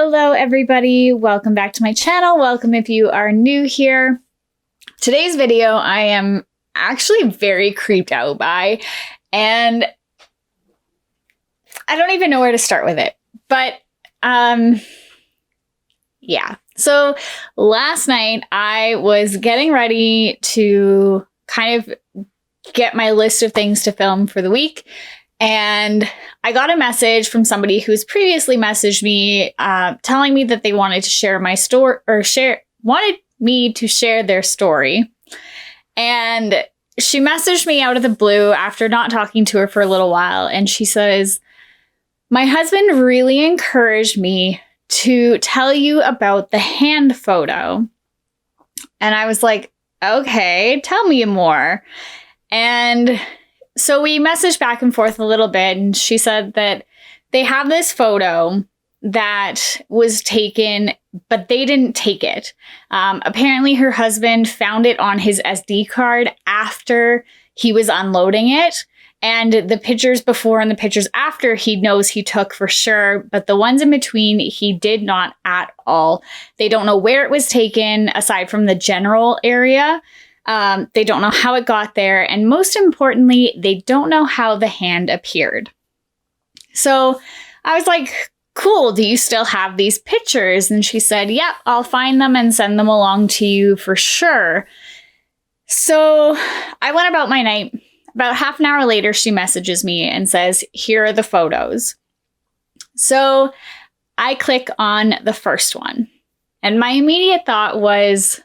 Hello everybody, welcome back to my channel. Welcome if you are new here. Today's video I am actually very creeped out by, and I don't even know where to start with it. But yeah. So last night I was getting ready to kind of get my list of things to film for the week. And I got a message from somebody who's previously messaged me telling me that they wanted to share my story, or wanted me to share their story. And she messaged me out of the blue after not talking to her for a little while. And she says, "My husband really encouraged me to tell you about the hand photo." And I was like, okay, tell me more. And so we messaged back and forth a little bit, and she said that they have this photo that was taken, but they didn't take it. Apparently her husband found it on his SD card after he was unloading it. And the pictures before and the pictures after he knows he took for sure, but the ones in between he did not at all. They don't know where it was taken aside from the general area. They don't know how it got there. And most importantly, they don't know how the hand appeared. So I was like, cool, do you still have these pictures? And she said, yep, I'll find them and send them along to you for sure. So I went about my night. About half an hour later, she messages me and says, here are the photos. So I click on the first one. And my immediate thought was,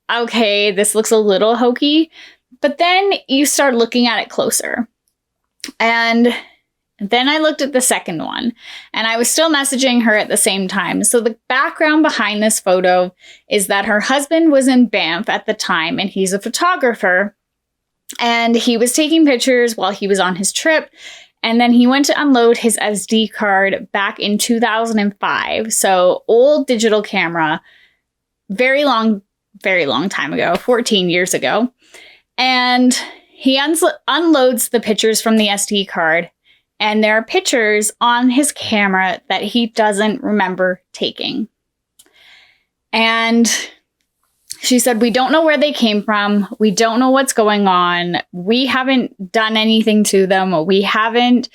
okay, this looks a little hokey. But then you start looking at it closer. And then I looked at the second one, and I was still messaging her at the same time. So the background behind this photo is that her husband was in Banff at the time, and he's a photographer. And he was taking pictures while he was on his trip. And then he went to unload his SD card back in 2005. So old digital camera, very long time ago, 14 years ago. And he unloads the pictures from the SD card. And there are pictures on his camera that he doesn't remember taking. And she said, we don't know where they came from. We don't know what's going on. We haven't done anything to them. We haven't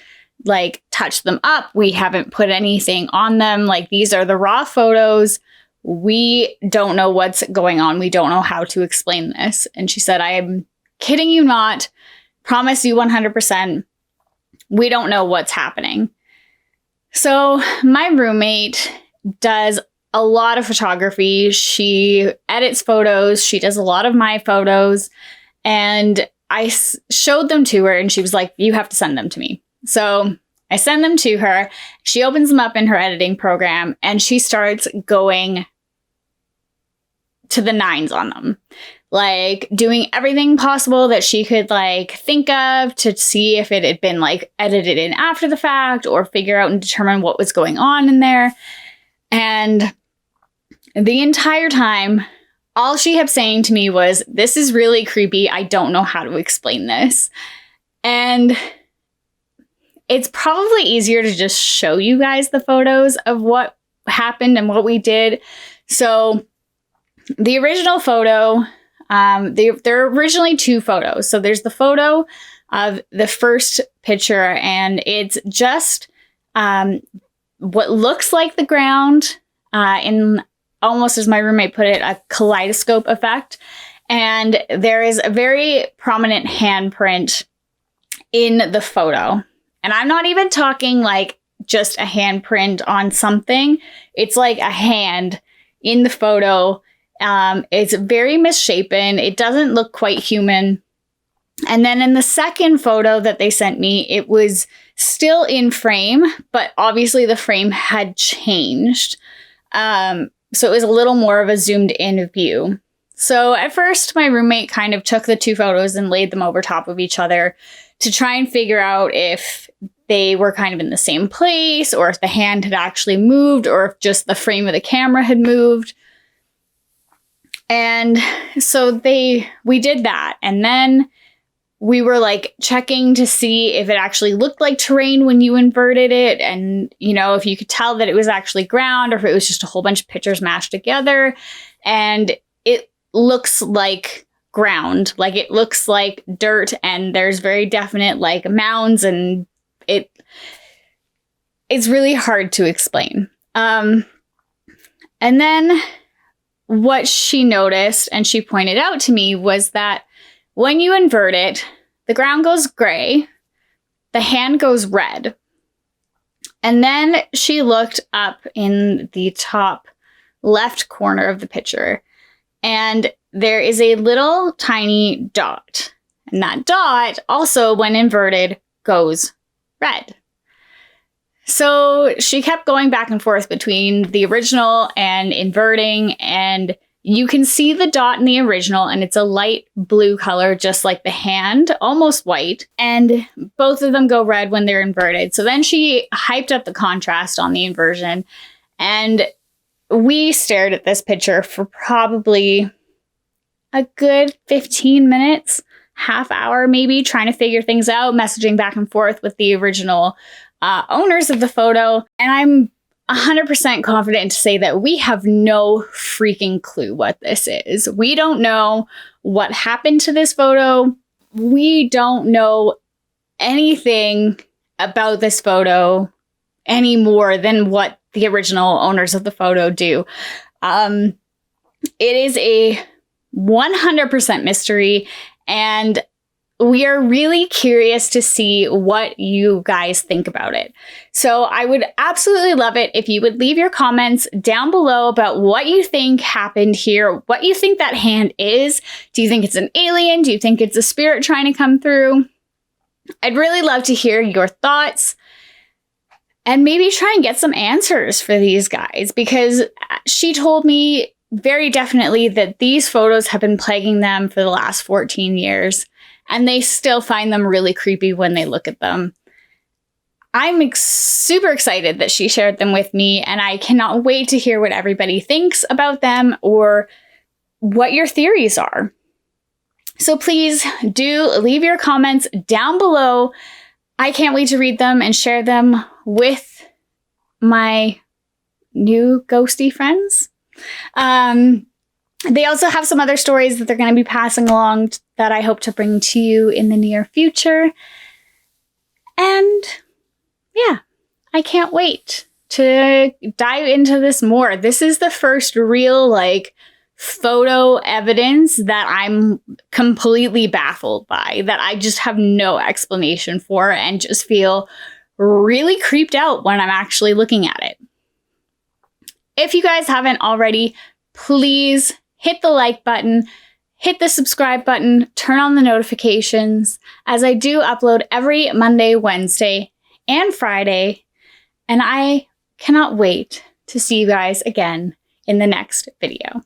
touched them up. We haven't put anything on them. These are the raw photos. We don't know what's going on. We don't know how to explain this. And she said, I am kidding you not. Promise you 100%. We don't know what's happening. So my roommate does a lot of photography. She edits photos. She does a lot of my photos. And I showed them to her, and she was like, you have to send them to me. So I send them to her. She opens them up in her editing program, and she starts going to the nines on them. Doing everything possible that she could think of to see if it had been edited in after the fact, or figure out and determine what was going on in there. And the entire time, all she kept saying to me was, this is really creepy. I don't know how to explain this. And it's probably easier to just show you guys the photos of what happened and what we did. So the original photo, there are originally two photos. So there's the photo of the first picture, and it's just what looks like the ground in almost, as my roommate put it, a kaleidoscope effect. And there is a very prominent handprint in the photo. And I'm not even talking just a handprint on something. It's like a hand in the photo. It's very misshapen. It doesn't look quite human. And then in the second photo that they sent me, it was still in frame, but obviously the frame had changed. So it was a little more of a zoomed in view. So at first, my roommate kind of took the two photos and laid them over top of each other to try and figure out if they were kind of in the same place, or if the hand had actually moved, or if just the frame of the camera had moved. And so we did that. And then we were like checking to see if it actually looked like terrain when you inverted it. And, you know, if you could tell that it was actually ground or if it was just a whole bunch of pictures mashed together. And it looks like ground, like it looks like dirt, and there's very definite like mounds, and it's really hard to explain. And then what she noticed and she pointed out to me was that when you invert it, the ground goes gray, the hand goes red. And then she looked up in the top left corner of the picture, and there is a little tiny dot. And that dot also, when inverted, goes red. So she kept going back and forth between the original and inverting, and you can see the dot in the original, and it's a light blue color, just like the hand, almost white. And both of them go red when they're inverted. So then she hyped up the contrast on the inversion, and we stared at this picture for probably a good 15 minutes, half hour maybe, trying to figure things out, messaging back and forth with the original owners of the photo. And I'm 100% confident to say that we have no freaking clue what this is. We don't know what happened to this photo. We don't know anything about this photo any more than what the original owners of the photo do. It is a 100% mystery, and we are really curious to see what you guys think about it. So I would absolutely love it if you would leave your comments down below about what you think happened here, what you think that hand is. Do you think it's an alien? Do you think it's a spirit trying to come through? I'd really love to hear your thoughts and maybe try and get some answers for these guys, because she told me very definitely that these photos have been plaguing them for the last 14 years. And they still find them really creepy when they look at them. I'm super excited that she shared them with me, and I cannot wait to hear what everybody thinks about them or what your theories are. So please do leave your comments down below. I can't wait to read them and share them with my new ghosty friends. They also have some other stories that they're going to be passing along that I hope to bring to you in the near future. And yeah, I can't wait to dive into this more. This is the first real like photo evidence that I'm completely baffled by, that I just have no explanation for and just feel really creeped out when I'm actually looking at it. If you guys haven't already, please hit the like button, hit the subscribe button, turn on the notifications, as I do upload every Monday, Wednesday, and Friday. And I cannot wait to see you guys again in the next video.